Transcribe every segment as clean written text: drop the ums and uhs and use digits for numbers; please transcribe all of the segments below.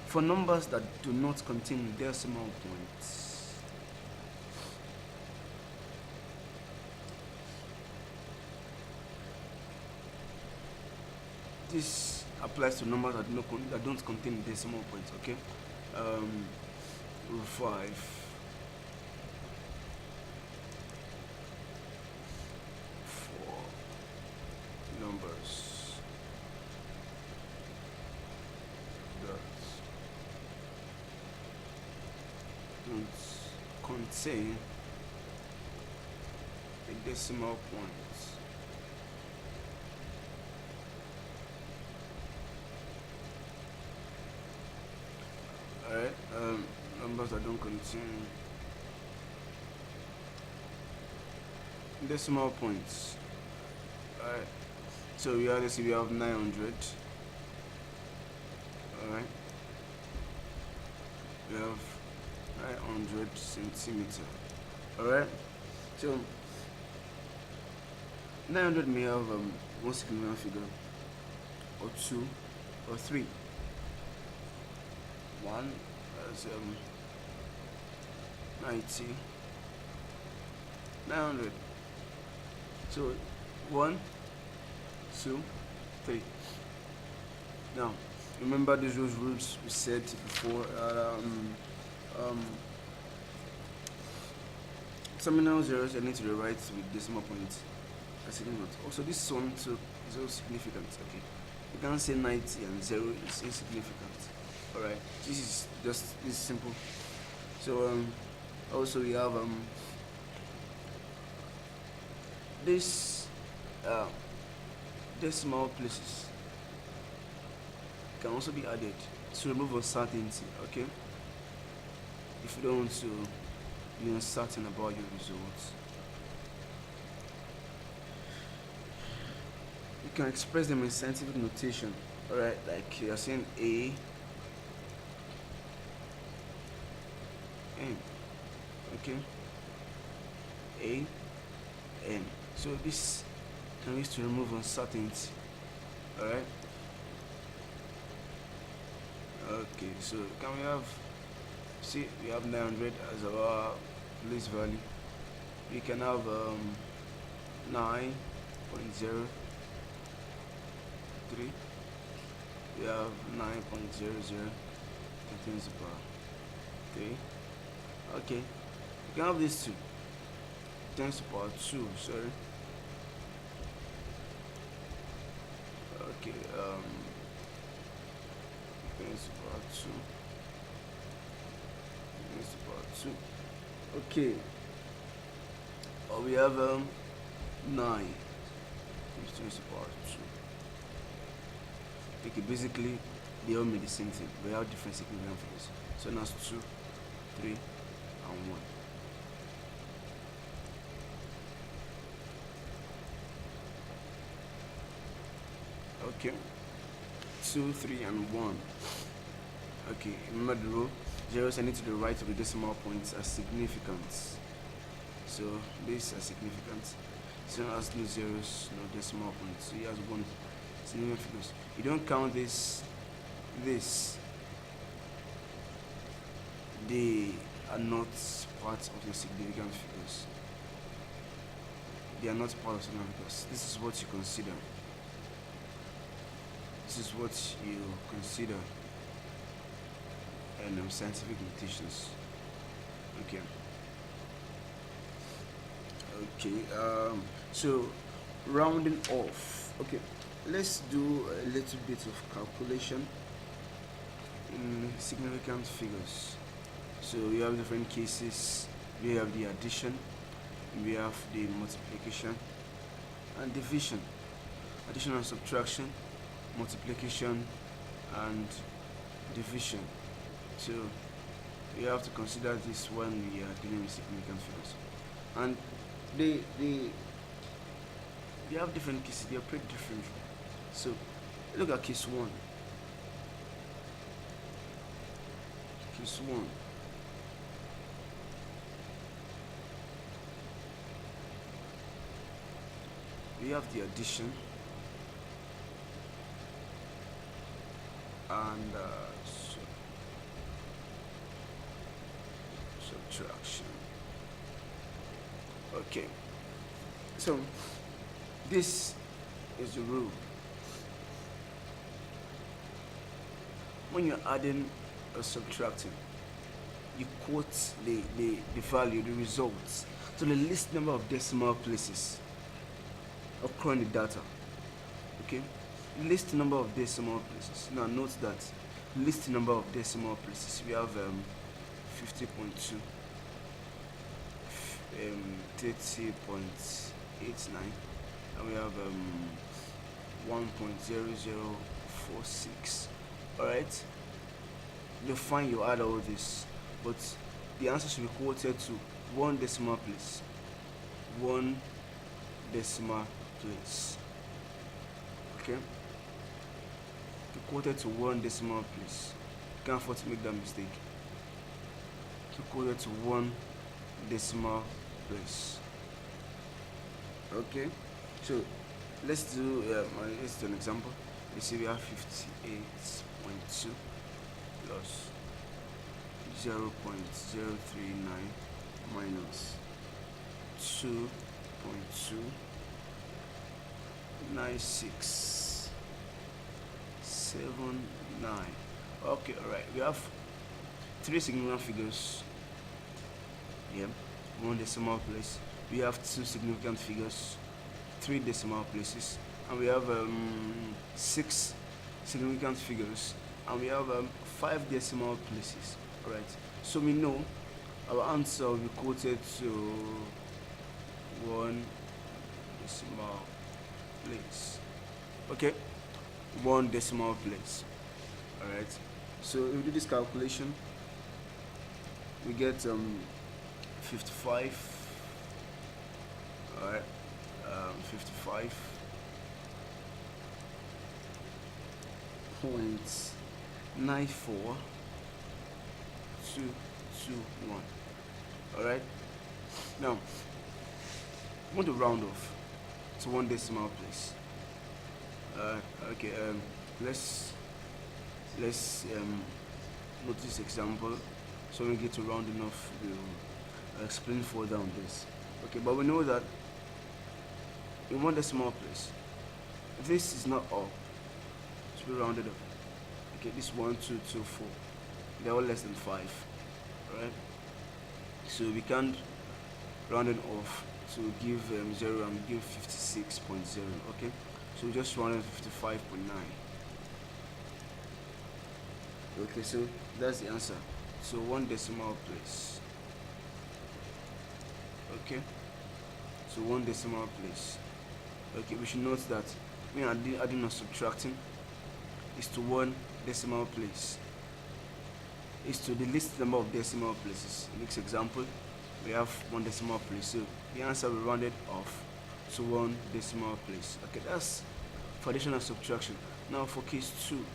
For numbers that do not contain decimal points, this applies to numbers that don't contain decimal points. Okay, rule 5. For numbers that don't contain a decimal point, alright, numbers that don't contain decimal points. Alright, so we have 900. Alright, we have 900 centimeter. Alright, so 900 may have one significant figure, or two, or three. One as 90, 900. So 1, 2, 3. Now remember those rules we said before. Terminal zeros are to the right with decimal points. Also, this one too is also significant. Okay, you can't say 90 and 0 is insignificant. All right, this is simple. So also we have this decimal places can also be added to remove uncertainty. Okay, if you don't want to be uncertain about your results, you can express them in scientific notation. All right, like you are saying A N. Okay, A N. So this can be used to remove uncertainty. All right. Okay, so can we have, see, we have 900 as our place value. We can have 9.03. We have 9.00 contains the power 3. Okay, you can have this 2 10 to the power 2. Sorry. Okay, 10 to the power 2. 10 to the power 2. Okay. We have 9 10 to the power 2. Okay, basically they all mean the same thing, but they have different significant figures. So now it's 2, 3, and 1. Okay, 2, 3, and 1. Okay, remember the rule: zeros are to the right of the decimal points are significant. So these are significant. So has no zeros, no decimal points. So he has one significant figures. You don't count this. They are not part of the significant figures. They are not part of significant figures. This is what you consider. This is what you consider in scientific notations. Okay. Okay. So rounding off. Okay. Let's do a little bit of calculation in significant figures. So we have different cases. We have the addition, we have the multiplication and division, addition and subtraction, multiplication and division. So we have to consider this when we are dealing with significant figures, and they have different cases. They operate differently. So look at case 1. Case 1. We have the addition and subtraction. Okay, so this is the rule. When you're adding or subtracting, you quote the value, the results, to the least number of decimal places occurring in the data. Okay, least number of decimal places. Now note that least number of decimal places, we have 50.2, 30.89, and we have 1.0046. all right, you'll find you add all this, but the answer should be quoted to one decimal place, one decimal place. Okay, you quoted to one decimal place. You can't afford to make that mistake. You quoted to one decimal place. Okay, so let's do an example. You see we have 58.2 plus 0.039 minus 2.29679. Okay, all right, we have three significant figures. Yeah, one decimal place. We have two significant figures, three decimal places, and we have 6 significant figures, and we have 5 decimal places. All right, so we know our answer will be quoted to one decimal place. Okay, one decimal place. All right, so if we do this calculation, we get 55. All right, 55.94221. all right, now I want to round off to one decimal place. Okay, let's note this example. So when we get to rounding off, we'll explain further on this. Okay, but we know that in one decimal place, this is not up, to be rounded up. Okay, this 1, 2, 2, 4, they're all less than 5. All right, so we can't round it off to give 0 and give 56.0. okay, so we just rounded 55.9. okay, so that's the answer. So one decimal place. Okay, so one decimal place. Okay, we should note that when adding or subtracting is to one decimal place, is to the least number of decimal places. Next example, we have one decimal place, so the answer will round it off to one decimal place. Okay, that's for addition and subtraction. Now for case 2,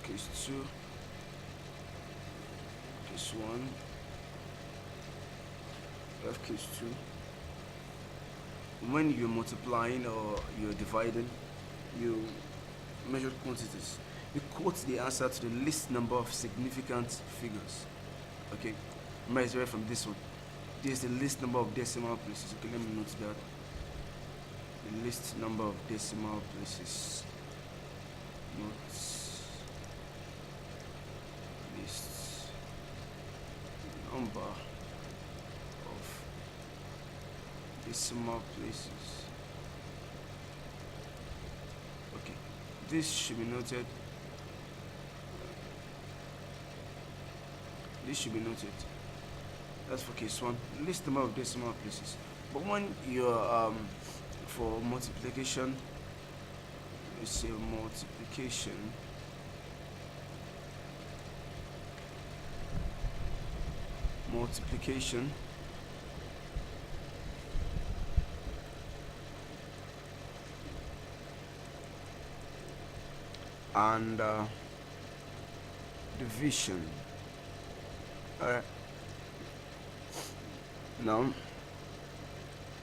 case 2, case 1, we have case 2. When you're multiplying or you're dividing, you measure quantities. You quote the answer to the least number of significant figures. Okay, remember it's right from this one. This is the least number of decimal places. Okay, let me note that. The least number of decimal places. Notes. Least number of decimal places. Okay, this should be noted. This should be noted. That's for case 1. Least number of decimal places. But when you're for multiplication, you say multiplication. Multiplication. And division. Alright. Now,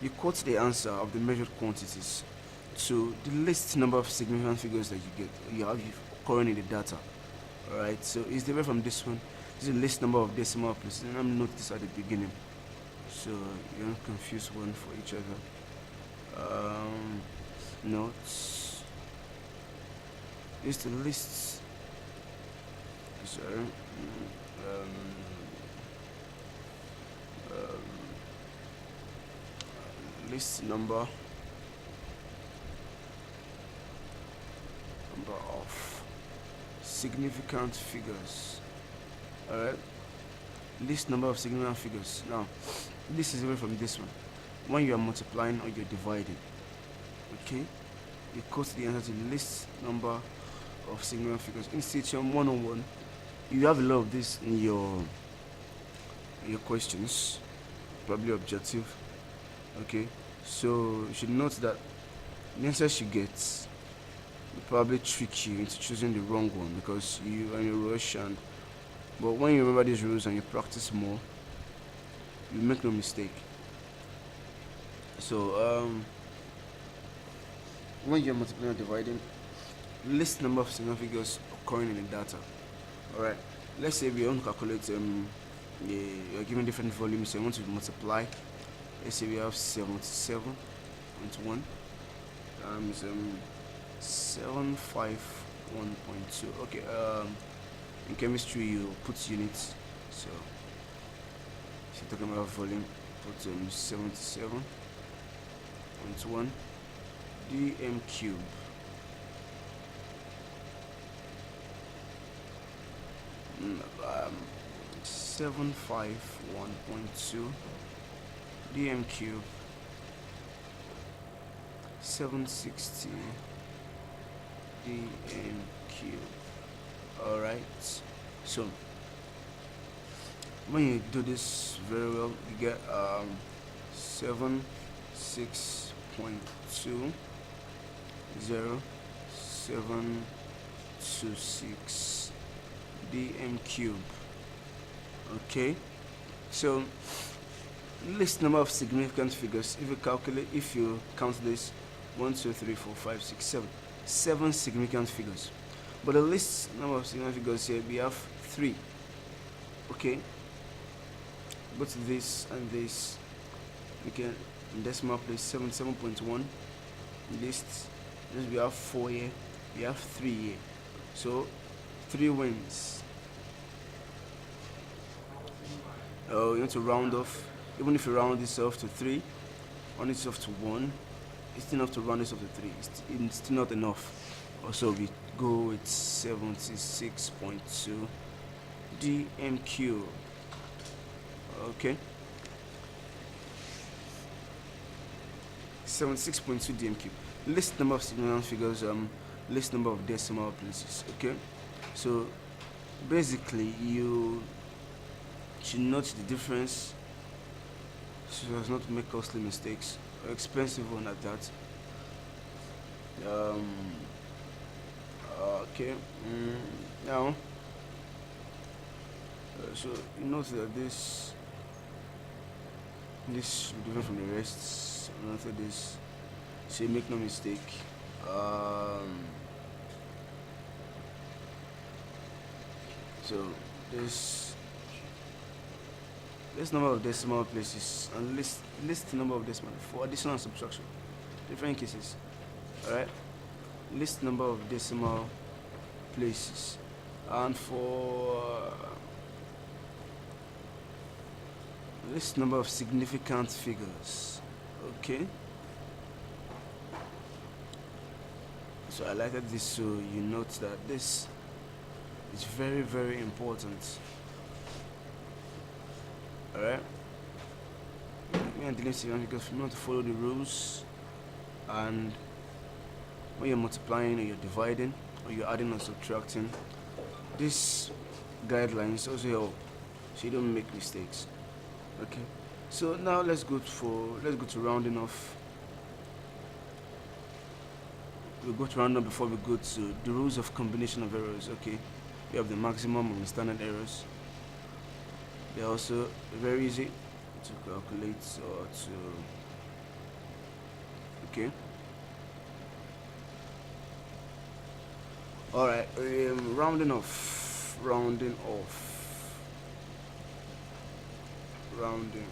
you quote the answer of the measured quantities to the least number of significant figures that you have occurring in the data. Alright, so it's different from this one. This is a list number of decimal places, and I'm note this at the beginning, so you don't confuse one for each other. Notes. Is the list. Sorry. List number of significant figures. Alright, list number of significant figures. Now this is away from this one. When you are multiplying or you're dividing, okay, you quote the answer to the list number of significant figures. In situation 101, you have a lot of this in your questions, probably objective. Okay, so you should note that the answer she gets will probably trick you into choosing the wrong one because you are in a rush. And but when you remember these rules and you practice more, you make no mistake. So when you're multiplying or dividing, list number of significant figures occurring in the data. Alright, let's say we want to calculate you're given different volumes, so you want to multiply. Let's say we have 77.1 times 751.2. Okay, in chemistry you put units, so if you're talking about volume, put 77.1 dm cube. Mm, 751.2 dm cube 760 dm cube. Alright, so when you do this very well, you get 76.20.726 dm cube. Okay, so list number of significant figures. If you count this 1 2 3 4 5 6 7 significant figures, but the list number of significant figures here, we have 3. Okay, both this and this, we can in decimal place 77.1 list. This we have 4 here, we have 3 here, so 3 wins. You need to round off. Even if you round this off to 3, round this off to 1, it's still enough to round this off to 3. It's still not enough. Also, we go with 76.2 dm cube. Okay, 76.2 dm cube. List number of significant figures. List number of decimal places. Okay, so basically you should note the difference so as not to make costly mistakes or expensive one at that. Okay, now so you note that this should be different from the rest. After this, so you make no mistake. So this number of decimal places and list number of decimal for addition and subtraction, different cases. Alright, list number of decimal places, and for list number of significant figures. Okay, so I highlighted this so you note that this is very, very important. Alright, we are dealing with because we want to follow the rules, and when you're multiplying or you're dividing or you're adding or subtracting, these guidelines also help so you don't make mistakes. Okay, so now let's go to rounding off. We'll go to round up before we go to the rules of combination of errors. Okay, we have the maximum and the standard errors. They're also very easy to calculate or to. Okay, alright, rounding off. rounding off, rounding